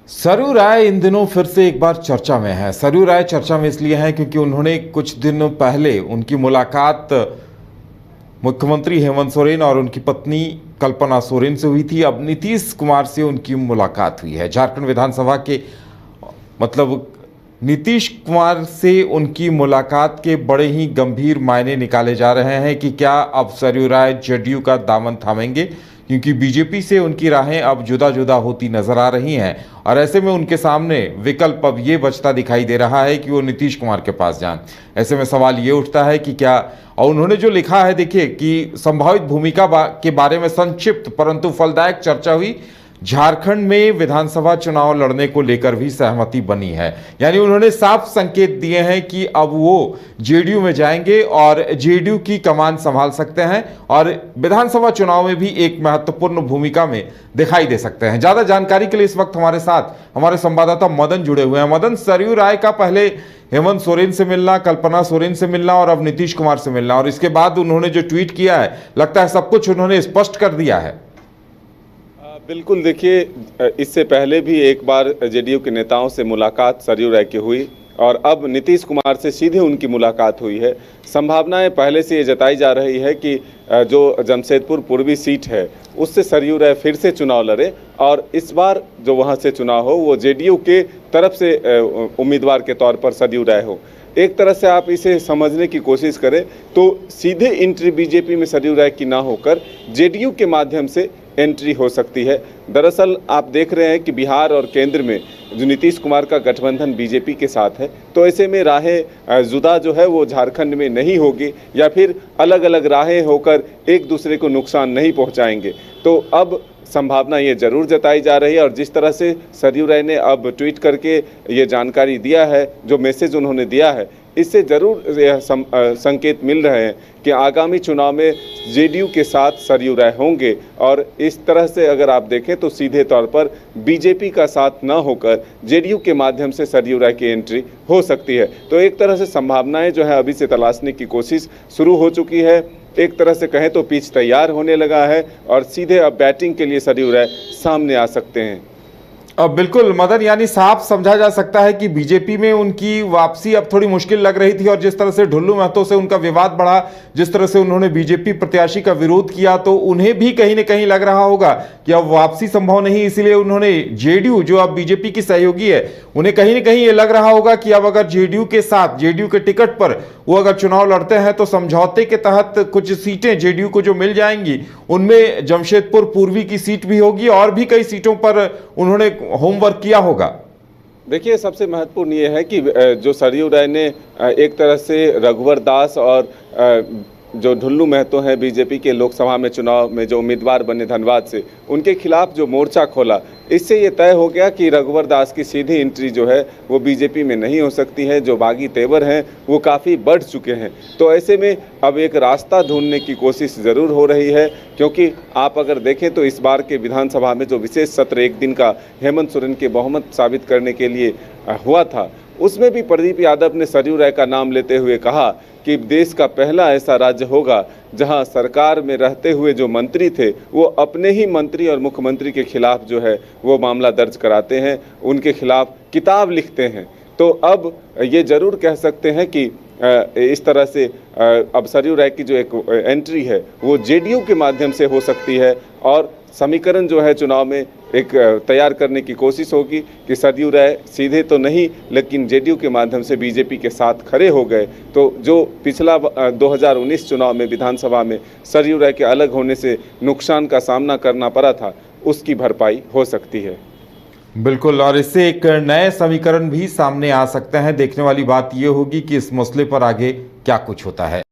सरयू राय इन दिनों फिर से एक बार चर्चा में है। सरयू राय चर्चा में इसलिए है क्योंकि उन्होंने कुछ दिन पहले उनकी मुलाकात मुख्यमंत्री हेमंत सोरेन और उनकी पत्नी कल्पना सोरेन से हुई थी। अब नीतीश कुमार से उनकी मुलाकात हुई है। झारखंड विधानसभा के नीतीश कुमार से उनकी मुलाकात के बड़े ही गंभीर मायने निकाले जा रहे हैं कि क्या अब सरयू राय जेडीयू का दामन थामेंगे, क्योंकि बीजेपी से उनकी राहें अब जुदा जुदा होती नजर आ रही हैं और ऐसे में उनके सामने विकल्प अब ये बचता दिखाई दे रहा है कि वो नीतीश कुमार के पास जाएं। ऐसे में सवाल ये उठता है कि क्या, और उन्होंने जो लिखा है, देखिए कि संभावित भूमिका के बारे में संक्षिप्त परंतु फलदायक चर्चा हुई। झारखंड में विधानसभा चुनाव लड़ने को लेकर भी सहमति बनी है। यानी उन्होंने साफ संकेत दिए हैं कि अब वो जेडीयू में जाएंगे और जेडीयू की कमान संभाल सकते हैं और विधानसभा चुनाव में भी एक महत्वपूर्ण भूमिका में दिखाई दे सकते हैं। ज्यादा जानकारी के लिए इस वक्त हमारे साथ हमारे संवाददाता मदन जुड़े हुए हैं। मदन, सरयू राय का पहले हेमंत सोरेन से मिलना, कल्पना सोरेन से मिलना और अब नीतीश कुमार से मिलना, और इसके बाद उन्होंने जो ट्वीट किया है, लगता है सब कुछ उन्होंने स्पष्ट कर दिया है। बिल्कुल, देखिए, इससे पहले भी एक बार जेडीयू के नेताओं से मुलाकात सरयू राय की हुई और अब नीतीश कुमार से सीधे उनकी मुलाकात हुई है। संभावनाएं पहले से ये जताई जा रही है कि जो जमशेदपुर पूर्वी सीट है उससे सरयू राय फिर से चुनाव लड़े और इस बार जो वहां से चुनाव हो वो जेडीयू के तरफ से उम्मीदवार के तौर पर सरयू राय हो। एक तरह से आप इसे समझने की कोशिश करें तो सीधे एंट्री बीजेपी में सरयू राय की ना होकर जेडीयू के माध्यम से एंट्री हो सकती है। दरअसल आप देख रहे हैं कि बिहार और केंद्र में जो नीतीश कुमार का गठबंधन बीजेपी के साथ है, तो ऐसे में राहें जुदा जो है वो झारखंड में नहीं होगी या फिर अलग अलग राहें होकर एक दूसरे को नुकसान नहीं पहुंचाएंगे। तो अब संभावना ये जरूर जताई जा रही है और जिस तरह से सरयू राय ने अब ट्वीट करके ये जानकारी दिया है, जो मैसेज उन्होंने दिया है, इससे जरूर यह संकेत मिल रहे हैं कि आगामी चुनाव में जेडीयू के साथ सरयू राय होंगे और इस तरह से अगर आप देखें तो सीधे तौर पर बीजेपी का साथ न होकर जेडीयू के माध्यम से सरयू राय की एंट्री हो सकती है। तो एक तरह से संभावनाएं जो है अभी से तलाशने की कोशिश शुरू हो चुकी है। एक तरह से कहें तो पिच तैयार होने लगा है और सीधे अब बैटिंग के लिए सरयू राय सामने आ सकते हैं। अब बिल्कुल मदन, यानी साफ समझा जा सकता है कि बीजेपी में उनकी वापसी अब थोड़ी मुश्किल लग रही थी और जिस तरह से ढुल्लू महतो से उनका विवाद बढ़ा, जिस तरह से उन्होंने बीजेपी प्रत्याशी का विरोध किया, तो उन्हें भी कहीं न कहीं लग रहा होगा कि अब वापसी संभव नहीं। इसीलिए उन्होंने जेडीयू, जो अब बीजेपी की सहयोगी है, उन्हें कहीं न कहीं ये लग रहा होगा कि अब अगर जेडीयू के साथ, जेडीयू के टिकट पर वो अगर चुनाव लड़ते हैं तो समझौते के तहत कुछ सीटें जेडीयू को जो मिल जाएंगी, उनमें जमशेदपुर पूर्वी की सीट भी होगी और भी कई सीटों पर उन्होंने होमवर्क किया होगा। देखिए, सबसे महत्वपूर्ण ये है कि जो सरयू राय ने एक तरह से रघुवर दास और जो ढुल्लू महतो हैं बीजेपी के लोकसभा में चुनाव में जो उम्मीदवार बने धनबाद से, उनके खिलाफ जो मोर्चा खोला, इससे ये तय हो गया कि रघुवर दास की सीधी एंट्री जो है वो बीजेपी में नहीं हो सकती है। जो बागी तेवर हैं वो काफ़ी बढ़ चुके हैं। तो ऐसे में अब एक रास्ता ढूंढने की कोशिश ज़रूर हो रही है, क्योंकि आप अगर देखें तो इस बार के विधानसभा में जो विशेष सत्र एक दिन का हेमंत सोरेन के बहुमत साबित करने के लिए हुआ था, उसमें भी प्रदीप यादव ने सरयू राय का नाम लेते हुए कहा कि देश का पहला ऐसा राज्य होगा जहां सरकार में रहते हुए जो मंत्री थे वो अपने ही मंत्री और मुख्यमंत्री के खिलाफ जो है वो मामला दर्ज कराते हैं, उनके खिलाफ किताब लिखते हैं। तो अब ये जरूर कह सकते हैं कि इस तरह से अब सरयू राय की जो एक एंट्री है वो जेडीयू के माध्यम से हो सकती है और समीकरण जो है चुनाव में एक तैयार करने की कोशिश होगी कि सरयू राय सीधे तो नहीं लेकिन जेडीयू के माध्यम से बीजेपी के साथ खड़े हो गए तो जो पिछला 2019 चुनाव में विधानसभा में सरयू राय के अलग होने से नुकसान का सामना करना पड़ा था, उसकी भरपाई हो सकती है। बिल्कुल, और इससे एक नए समीकरण भी सामने आ सकते हैं। देखने वाली बात यह होगी कि इस मसले पर आगे क्या कुछ होता है।